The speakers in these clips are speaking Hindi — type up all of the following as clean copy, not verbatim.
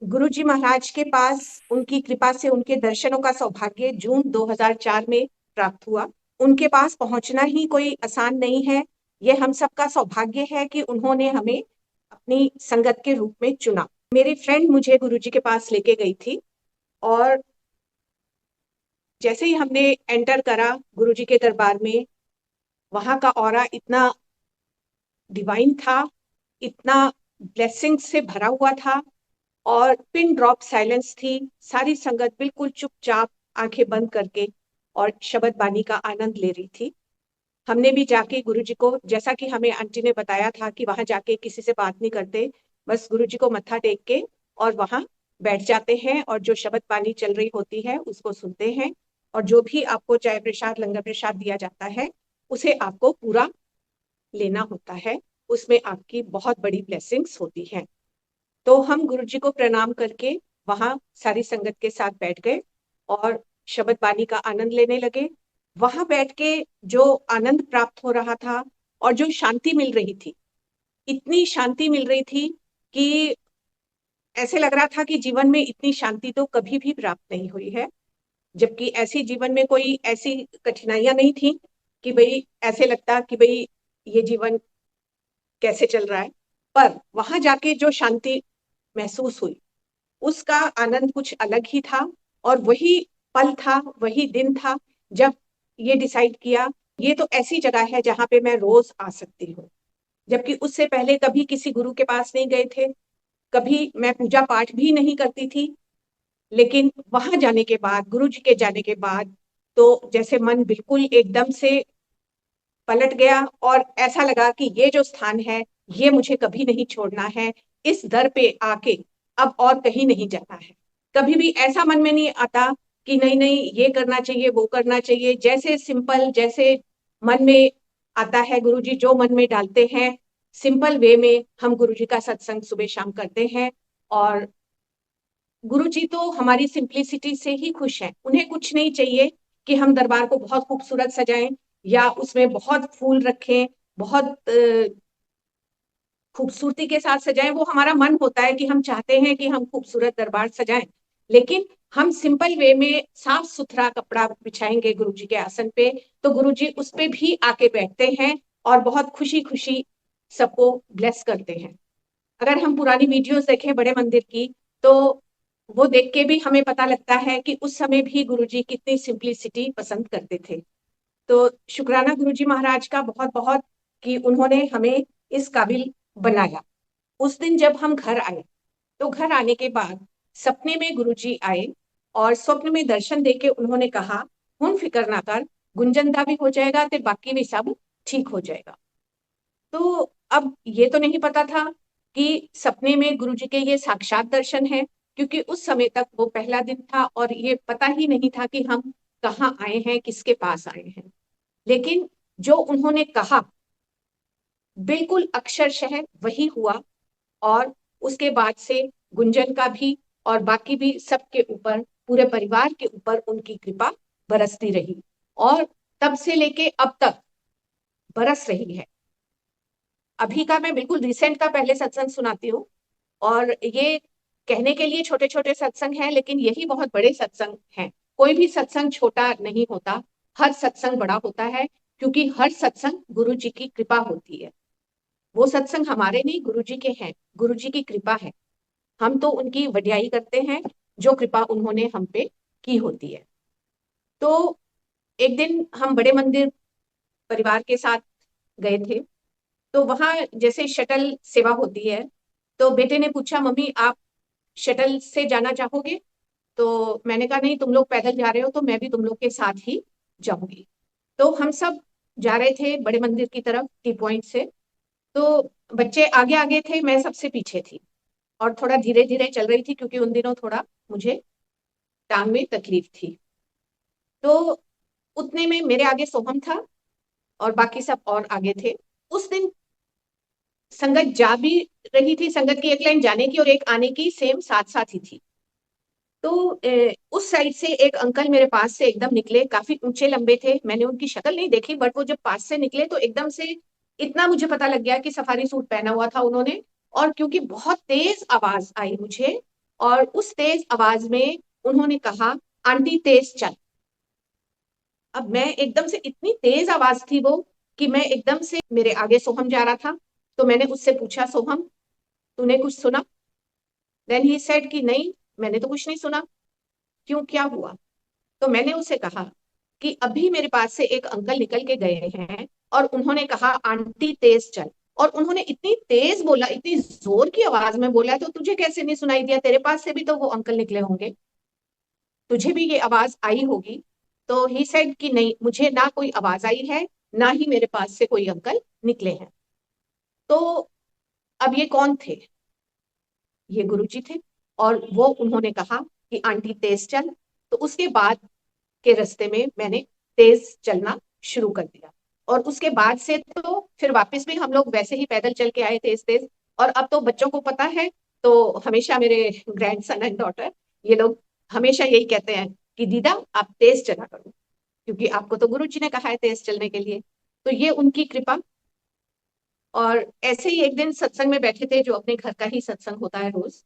गुरुजी महाराज के पास उनकी कृपा से उनके दर्शनों का सौभाग्य जून 2004 में प्राप्त हुआ। उनके पास पहुंचना ही कोई आसान नहीं है। ये हम सबका सौभाग्य है कि उन्होंने हमें अपनी संगत के रूप में चुना। मेरी फ्रेंड मुझे गुरुजी के पास लेके गई थी और जैसे ही हमने एंटर करा गुरुजी के दरबार में, वहां का ऑरा इतना डिवाइन था, इतना ब्लेसिंग से भरा हुआ था और पिन ड्रॉप साइलेंस थी। सारी संगत बिल्कुल चुपचाप आंखें बंद करके और शब्द बानी का आनंद ले रही थी। हमने भी जाके गुरुजी को, जैसा कि हमें आंटी ने बताया था कि वहां जाके किसी से बात नहीं करते, बस गुरुजी को मत्था टेक के और वहां बैठ जाते हैं और जो शब्द बानी चल रही होती है उसको सुनते हैं और जो भी आपको चाय प्रसाद लंगर प्रसाद दिया जाता है उसे आपको पूरा लेना होता है। उसमें आपकी बहुत बड़ी ब्लेसिंग्स होती हैं। तो हम गुरुजी को प्रणाम करके वहां सारी संगत के साथ बैठ गए और शब्द बानी का आनंद लेने लगे। वहां बैठ के जो आनंद प्राप्त हो रहा था और जो शांति मिल रही थी, इतनी शांति मिल रही थी कि ऐसे लग रहा था कि जीवन में इतनी शांति तो कभी भी प्राप्त नहीं हुई है। जबकि ऐसी जीवन में कोई ऐसी कठिनाइयां नहीं थी कि भाई ऐसे लगता कि भाई ये जीवन कैसे चल रहा है। पर वहां जाके जो शांति महसूस हुई उसका आनंद कुछ अलग ही था। और वही पल था, वही दिन था जब ये डिसाइड किया ये तो ऐसी जगह है जहां पे मैं रोज आ सकती हूँ। जबकि उससे पहले कभी किसी गुरु के पास नहीं गए थे, कभी मैं पूजा पाठ भी नहीं करती थी। लेकिन वहां जाने के बाद, गुरु जी के जाने के बाद, तो जैसे मन बिल्कुल एकदम से पलट गया और ऐसा लगा कि ये जो स्थान है ये मुझे कभी नहीं छोड़ना है। इस दर पे आके अब और कहीं नहीं जाना है। कभी भी ऐसा मन में नहीं आता कि नहीं नहीं ये करना चाहिए वो करना चाहिए। जैसे सिंपल, जैसे मन में आता है, गुरुजी जो मन में डालते हैं सिंपल वे में हम गुरुजी का सत्संग सुबह शाम करते हैं। और गुरुजी तो हमारी सिंप्लिसिटी से ही खुश हैं। उन्हें कुछ नहीं चाहिए कि हम दरबार को बहुत खूबसूरत सजाएं या उसमें बहुत फूल रखें, बहुत खूबसूरती के साथ सजाएं। वो हमारा मन होता है कि हम चाहते हैं कि हम खूबसूरत दरबार सजाएं, लेकिन हम सिंपल वे में साफ सुथरा कपड़ा बिछाएंगे गुरुजी के आसन पे तो गुरुजी उस पे भी आके बैठते हैं और बहुत खुशी खुशी सबको ब्लेस करते हैं। अगर हम पुरानी वीडियोस देखें बड़े मंदिर की, तो वो देख के भी हमें पता लगता है कि उस समय भी गुरुजी कितनी सिंप्लिसिटी पसंद करते थे। तो शुक्राना गुरुजी महाराज का बहुत बहुत कि उन्होंने हमें इस काबिल बनाया। उस दिन जब हम घर आए तो घर आने के बाद सपने में गुरुजी आए और स्वप्न में दर्शन देके उन्होंने कहा, हुन फिक्र ना कर, गुंजनदा भी हो जाएगा ते बाकी भी सब ठीक हो जाएगा। तो अब ये तो नहीं पता था कि सपने में गुरुजी के ये साक्षात दर्शन है, क्योंकि उस समय तक वो पहला दिन था और ये पता ही नहीं था कि हम कहाँ आए हैं, किसके पास आए हैं। लेकिन जो उन्होंने कहा बिल्कुल अक्षरशः वही हुआ। और उसके बाद से गुंजन का भी और बाकी भी सबके ऊपर, पूरे परिवार के ऊपर उनकी कृपा बरसती रही और तब से लेके अब तक बरस रही है। अभी का मैं बिल्कुल रिसेंट का पहले सत्संग सुनाती हूँ। और ये कहने के लिए छोटे छोटे सत्संग हैं, लेकिन यही बहुत बड़े सत्संग हैं। कोई भी सत्संग छोटा नहीं होता, हर सत्संग बड़ा होता है, क्योंकि हर सत्संग गुरु जी की कृपा होती है। वो सत्संग हमारे नहीं, गुरु जी के हैं, गुरु जी की कृपा है। हम तो उनकी वड्याई करते हैं जो कृपा उन्होंने हम पे की होती है। तो एक दिन हम बड़े मंदिर परिवार के साथ गए थे, तो वहां जैसे शटल सेवा होती है, तो बेटे ने पूछा, मम्मी आप शटल से जाना चाहोगे? तो मैंने कहा नहीं, तुम लोग पैदल जा रहे हो तो मैं भी तुम लोग के साथ ही जाऊंगी। तो हम सब जा रहे थे बड़े मंदिर की तरफ टी पॉइंट से। तो बच्चे आगे आगे थे, मैं सबसे पीछे थी और थोड़ा धीरे धीरे चल रही थी क्योंकि उन दिनों थोड़ा मुझे टांग में तकलीफ थी। तो उतने में मेरे आगे सोहम था और बाकी सब और आगे थे। उस दिन संगत जा भी रही थी, संगत की एक लाइन जाने की और एक आने की सेम साथ साथ ही थी। तो उस साइड से एक अंकल मेरे पास से एकदम निकले, काफी ऊंचे लंबे थे। मैंने उनकी शक्ल नहीं देखी, बट वो जब पास से निकले तो एकदम से इतना मुझे पता लग गया कि सफारी सूट पहना हुआ था उन्होंने। और क्योंकि बहुत तेज आवाज आई मुझे और उस तेज आवाज में उन्होंने कहा, आंटी तेज चल। अब मैं एकदम से, इतनी तेज आवाज थी वो कि मैं एकदम से, मेरे आगे सोहम जा रहा था, तो मैंने उससे पूछा, सोहम तूने कुछ सुना? देन ही सेड कि नहीं, मैंने तो कुछ नहीं सुना। क्यों, क्या हुआ? तो मैंने उसे कहा कि अभी मेरे पास से एक अंकल निकल के गए हैं और उन्होंने कहा आंटी तेज चल। और उन्होंने इतनी तेज बोला, इतनी जोर की आवाज में बोला, तो तुझे कैसे नहीं सुनाई दिया? तेरे पास से भी तो वो अंकल निकले होंगे, तुझे भी ये आवाज आई होगी। तो ही सेड कि नहीं, मुझे ना कोई आवाज आई है, ना ही मेरे पास से कोई अंकल निकले हैं। तो अब ये कौन थे? ये गुरुजी थे। और वो उन्होंने कहा कि आंटी तेज चल। तो उसके बाद के रास्ते में मैंने तेज चलना शुरू कर दिया। और उसके बाद से तो फिर वापस भी हम लोग वैसे ही पैदल चल के आए, तेज तेज। और अब तो बच्चों को पता है, तो हमेशा मेरे ग्रैंडसन एंड डॉटर, ये लोग हमेशा यही कहते हैं कि दीदा आप तेज चला करो, क्योंकि आपको तो गुरु जी ने कहा है तेज चलने के लिए। तो ये उनकी कृपा। और ऐसे ही एक दिन सत्संग में बैठे थे, जो अपने घर का ही सत्संग होता है रोज,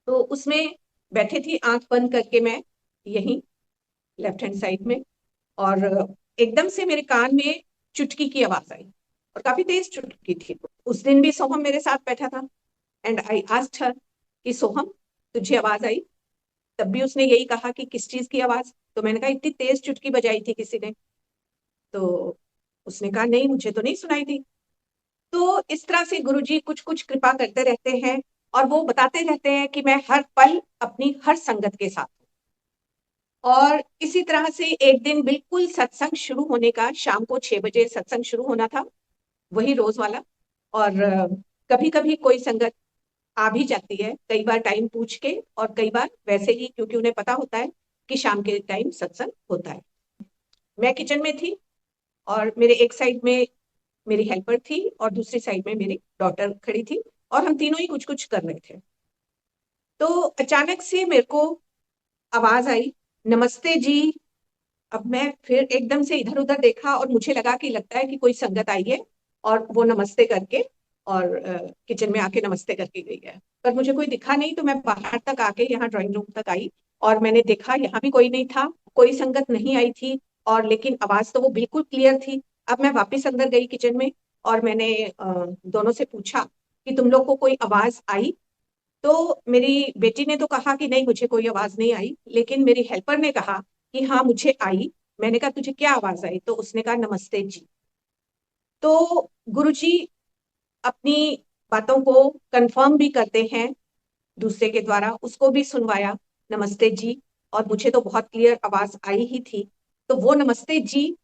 तो उसमें बैठे थी आंख बंद करके मैं, यही लेफ्ट हैंड साइड में। और एकदम से मेरे कान में चुटकी की आवाज आई, और काफी तेज चुटकी थी। उस दिन भी सोहम मेरे साथ बैठा था, एंड आई आस्क्ड हर कि सोहम तुझे आवाज आई? तब भी उसने यही कहा कि किस चीज की आवाज? तो मैंने कहा इतनी तेज चुटकी बजाई थी किसी ने। तो उसने कहा नहीं, मुझे तो नहीं सुनाई दी। तो इस तरह से गुरुजी कुछ कुछ कृपा करते रहते हैं, और वो बताते रहते हैं कि मैं हर पल अपनी हर संगत के साथ हूं। और इसी तरह से एक दिन बिल्कुल सत्संग शुरू होने का, शाम को 6 बजे सत्संग शुरू होना था, वही रोज वाला। और कभी कभी कोई संगत आ भी जाती है, कई बार टाइम पूछ के, और कई बार वैसे ही, क्योंकि उन्हें पता होता है कि शाम के टाइम सत्संग होता है। मैं किचन में थी, और मेरे एक साइड में मेरी हेल्पर थी, और दूसरी साइड में मेरी डॉटर खड़ी थी, और हम तीनों ही कुछ कुछ कर रहे थे। तो अचानक से मेरे को आवाज आई, नमस्ते जी। अब मैं फिर एकदम से इधर उधर देखा, और मुझे लगा कि लगता है कि कोई संगत आई है, और वो नमस्ते करके, और किचन में आके नमस्ते करके गई है। पर मुझे कोई दिखा नहीं, तो मैं बाहर तक आके यहाँ ड्राइंग रूम तक आई, और मैंने देखा यहाँ भी कोई नहीं था, कोई संगत नहीं आई थी। और लेकिन आवाज तो वो बिल्कुल क्लियर थी। अब मैं वापस अंदर गई किचन में, और मैंने दोनों से पूछा कि तुम लोग को कोई आवाज आई? तो मेरी बेटी ने तो कहा कि नहीं, मुझे कोई आवाज नहीं आई। लेकिन मेरी हेल्पर ने कहा कि हाँ मुझे आई। मैंने कहा तुझे क्या आवाज आई? तो उसने कहा नमस्ते जी। तो गुरुजी अपनी बातों को कंफर्म भी करते हैं दूसरे के द्वारा, उसको भी सुनवाया नमस्ते जी। और मुझे तो बहुत क्लियर आवाज आई ही थी। तो वो नमस्ते जी,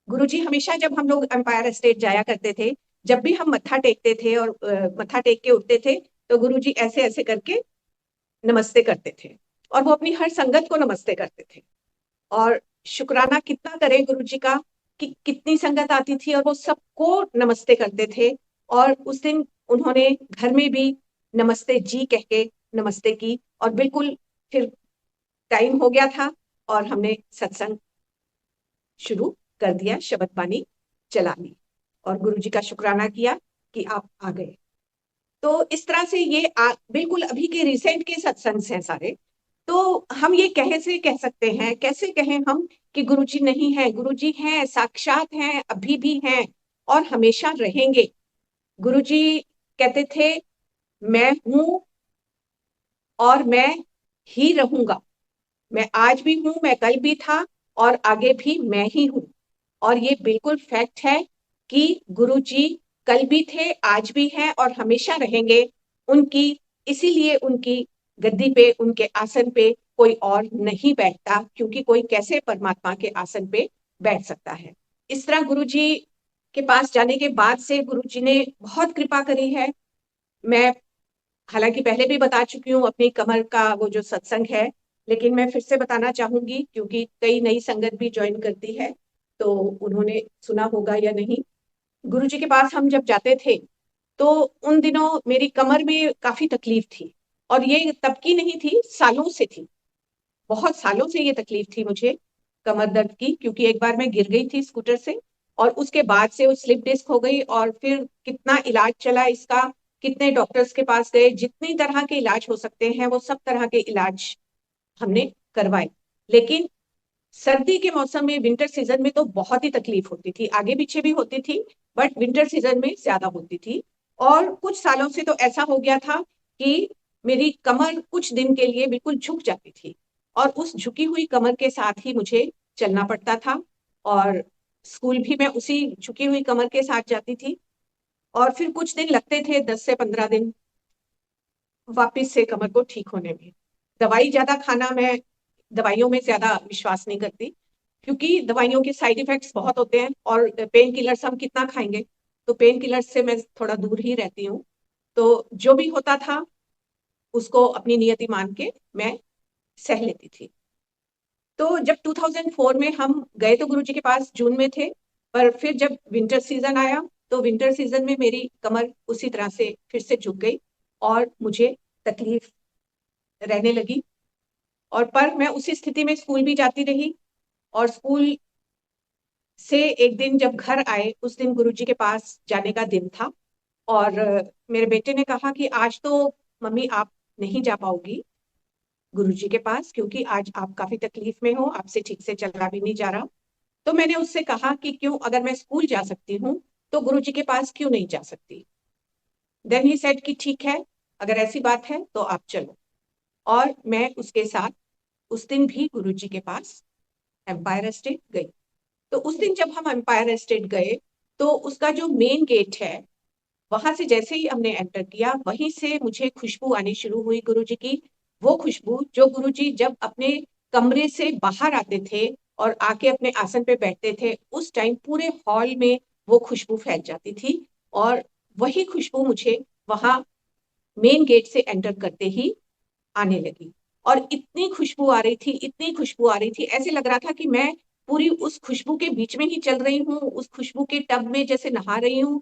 गुरुजी हमेशा जब हम लोग एम्पायर स्टेट जाया करते थे, जब भी हम मत्था टेकते थे और मत्था टेक के उठते थे, तो गुरुजी ऐसे ऐसे करके नमस्ते करते थे। और वो अपनी हर संगत को नमस्ते करते थे। और शुक्राना कितना करें गुरु जी का, कि कितनी संगत आती थी और वो सबको नमस्ते करते थे। और उस दिन उन्होंने घर में भी नमस्ते जी कह के नमस्ते की। और बिल्कुल फिर टाइम हो गया था, और हमने सत्संग शुरू कर दिया, शब्द बानी चला ली, और गुरु जी का शुक्राना किया कि आप आ गए। तो इस तरह से ये बिल्कुल अभी के रिसेंट के सत्संग हैं सारे। तो हम ये कैसे कह सकते हैं, कैसे कहें हम कि गुरुजी नहीं है? गुरुजी हैं, साक्षात हैं, अभी भी हैं, और हमेशा रहेंगे। गुरुजी कहते थे, मैं हूं और मैं ही रहूंगा। मैं आज भी हूं, मैं कल भी था, और आगे भी मैं ही हूं। और ये बिल्कुल फैक्ट है कि गुरुजी कल भी थे, आज भी हैं, और हमेशा रहेंगे। उनकी, इसीलिए उनकी गद्दी पे, उनके आसन पे कोई और नहीं बैठता, क्योंकि कोई कैसे परमात्मा के आसन पे बैठ सकता है। इस तरह गुरुजी के पास जाने के बाद से गुरुजी ने बहुत कृपा करी है। मैं हालांकि पहले भी बता चुकी हूँ अपनी कमर का वो जो सत्संग है, लेकिन मैं फिर से बताना चाहूंगी, क्योंकि कई नई संगत भी ज्वाइन करती है, तो उन्होंने सुना होगा या नहीं। गुरुजी के पास हम जब जाते थे, तो उन दिनों मेरी कमर में काफी तकलीफ थी। और ये तब की नहीं थी, सालों से थी, बहुत सालों से ये तकलीफ थी मुझे कमर दर्द की। क्योंकि एक बार मैं गिर गई थी स्कूटर से, और उसके बाद से वो स्लिप डिस्क हो गई, और फिर कितना इलाज चला इसका, कितने डॉक्टर्स के पास गए, जितनी तरह के इलाज हो सकते हैं वो सब तरह के इलाज हमने करवाए। लेकिन सर्दी के मौसम में, विंटर सीजन में तो बहुत ही तकलीफ होती थी, आगे पीछे भी होती थी, बट विंटर सीजन में ज्यादा होती थी। और कुछ सालों से तो ऐसा हो गया था कि मेरी कमर कुछ दिन के लिए बिल्कुल झुक जाती थी, और उस झुकी हुई कमर के साथ ही मुझे चलना पड़ता था, और स्कूल भी मैं उसी झुकी हुई कमर के साथ जाती थी। और फिर कुछ दिन लगते थे, 10 से 15 दिन, वापस से कमर को ठीक होने में। दवाई ज्यादा खाना, मैं दवाइयों में ज्यादा विश्वास नहीं करती, क्योंकि दवाइयों के साइड इफेक्ट्स बहुत होते हैं, और पेन किलर्स हम कितना खाएंगे। तो पेन किलर्स से मैं थोड़ा दूर ही रहती हूँ। तो जो भी होता था उसको अपनी नियति मान के मैं सह लेती थी। तो जब 2004 में हम गए तो गुरुजी के पास जून में थे, पर फिर जब विंटर सीजन आया तो विंटर सीजन में मेरी कमर उसी तरह से फिर से झुक गई, और मुझे तकलीफ रहने लगी। और पर मैं उसी स्थिति में स्कूल भी जाती रही, और स्कूल से एक दिन जब घर आए, उस दिन गुरुजी के पास जाने का दिन था। और मेरे बेटे ने कहा कि आज तो मम्मी आप नहीं जा पाओगी गुरुजी के पास, क्योंकि आज आप काफी तकलीफ में हो, आपसे ठीक से चला भी नहीं जा रहा। तो मैंने उससे कहा कि क्यों, अगर मैं स्कूल जा सकती हूँ तो गुरुजी के पास क्यों नहीं जा सकती। देन ही सेड कि ठीक है, अगर ऐसी बात है तो आप चलो। और मैं उसके साथ उस दिन भी गुरुजी के पास एम्पायर एस्टेट गई। तो उस दिन जब हम एम्पायर एस्टेट गए, तो उसका जो मेन गेट है, वहां से जैसे ही हमने एंटर किया, वहीं से मुझे खुशबू आनी शुरू हुई गुरुजी की। वो खुशबू जो गुरुजी जब अपने कमरे से बाहर आते थे और आके अपने आसन पे बैठते थे, उस टाइम पूरे हॉल में वो खुशबू फैल जाती थी। और वही खुशबू मुझे वहां मेन गेट से एंटर करते ही आने लगी। और इतनी खुशबू आ रही थी, इतनी खुशबू आ रही थी, ऐसे लग रहा था कि मैं पूरी उस खुशबू के बीच में ही चल रही हूँ, उस खुशबू के टब में जैसे नहा रही हूँ।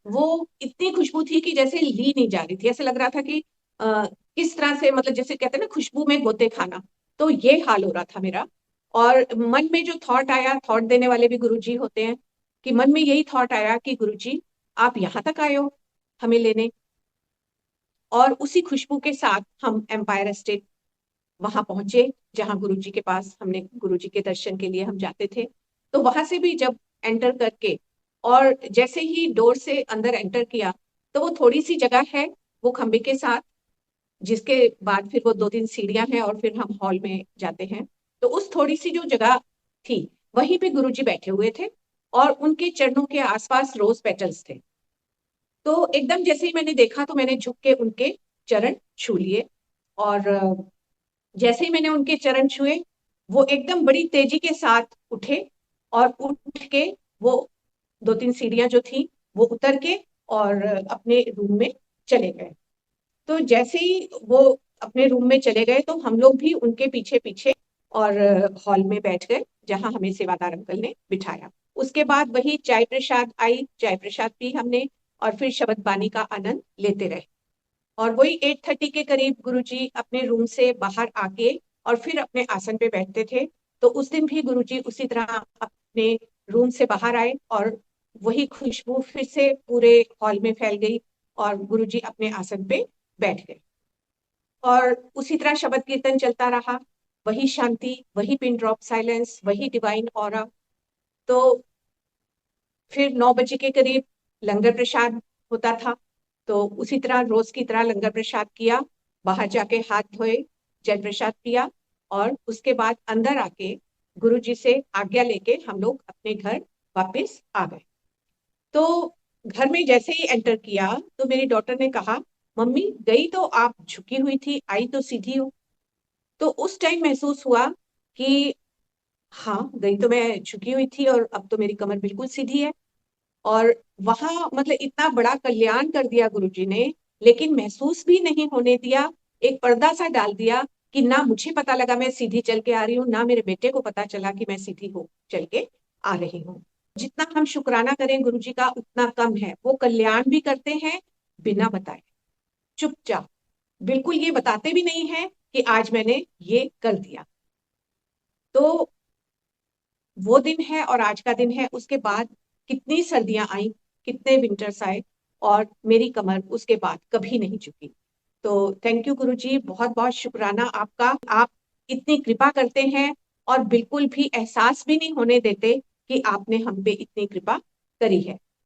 वो इतनी खुशबू थी कि जैसे ली नहीं जा रही थी, ऐसे लग रहा था कि किस तरह से, मतलब जैसे कहते हैं ना खुशबू में गोते खाना। तो ये हाल हो रहा था मेरा। और मन में जो थॉट आया, थॉट देने वाले भी गुरुजी होते हैं, कि मन में यही थॉट आया कि गुरुजी आप यहाँ तक आए हो हमें लेने। और उसी खुशबू के साथ हम एम्पायर एस्टेट वहां पहुंचे, जहां गुरुजी के पास हमने, गुरुजी के दर्शन के लिए हम जाते थे। तो वहां से भी जब एंटर करके, और जैसे ही डोर से अंदर एंटर किया, तो वो थोड़ी सी जगह है, वो खंबे के साथ, जिसके बाद फिर वो 2-3 सीढ़ियां हैं और फिर हम हॉल में जाते हैं। तो उस थोड़ी सी जो जगह थी, वहीं पे गुरुजी बैठे हुए थे, और उनके चरणों के आसपास रोज पेटल्स थे। तो एकदम जैसे ही मैंने देखा, तो मैंने झुक के उनके चरण छू लिए। और जैसे ही मैंने उनके चरण छुए, वो एकदम बड़ी तेजी के साथ उठे, और उठ के वो 2-3 सीढ़ियां जो थी वो उतर के और अपने रूम में चले गए। तो जैसे ही वो अपने रूम में चले गए, तो हम लोग भी उनके पीछे पीछे और हॉल में बैठ गए, जहां हमें सेवादार अंकल ने बिठाया। उसके बाद वही चाय प्रसाद आई, चाय प्रसाद पी हमने, और फिर शबद बानी का आनंद लेते रहे। और वही 8:30 के करीब गुरुजी अपने रूम से बाहर आके और फिर अपने आसन पे बैठते थे। तो उस दिन भी गुरुजी उसी तरह अपने रूम से बाहर आए, और वही खुशबू फिर से पूरे हॉल में फैल गई, और गुरुजी अपने आसन पे बैठ गए। और उसी तरह शबद कीर्तन चलता रहा, वही शांति, वही पिन ड्रॉप साइलेंस, वही डिवाइन ऑरा। तो फिर 9 बजे के करीब लंगर प्रसाद होता था। तो उसी तरह रोज की तरह लंगर प्रसाद किया, बाहर जाके हाथ धोए, जल प्रसाद पिया, और उसके बाद अंदर आके गुरु जी से आज्ञा लेके हम लोग अपने घर वापस आ गए। तो घर में जैसे ही एंटर किया, तो मेरी डॉटर ने कहा, मम्मी गई तो आप झुकी हुई थी, आई तो सीधी हो। तो उस टाइम महसूस हुआ कि हाँ, गई तो मैं झुकी हुई थी, और अब तो मेरी कमर बिल्कुल सीधी है। और वहां मतलब इतना बड़ा कल्याण कर दिया गुरुजी ने, लेकिन महसूस भी नहीं होने दिया। एक पर्दा सा डाल दिया कि ना मुझे पता लगा मैं सीधी चल के आ रही हूँ, ना मेरे बेटे को पता चला कि मैं सीधी हो चल के आ रही हूँ। जितना हम शुक्राना करें गुरुजी का उतना कम है। वो कल्याण भी करते हैं बिना बताए, चुपचाप, बिल्कुल ये बताते भी नहीं है कि आज मैंने ये कर दिया। तो वो दिन है और आज का दिन है। उसके बाद कितनी सर्दियां आई, कितने विंटर्स आए, और मेरी कमर उसके बाद कभी नहीं झुकी। तो थैंक यू गुरुजी, बहुत बहुत शुक्राना आपका। आप इतनी कृपा करते हैं और बिल्कुल भी एहसास भी नहीं होने देते कि आपने हम पे इतनी कृपा करी है।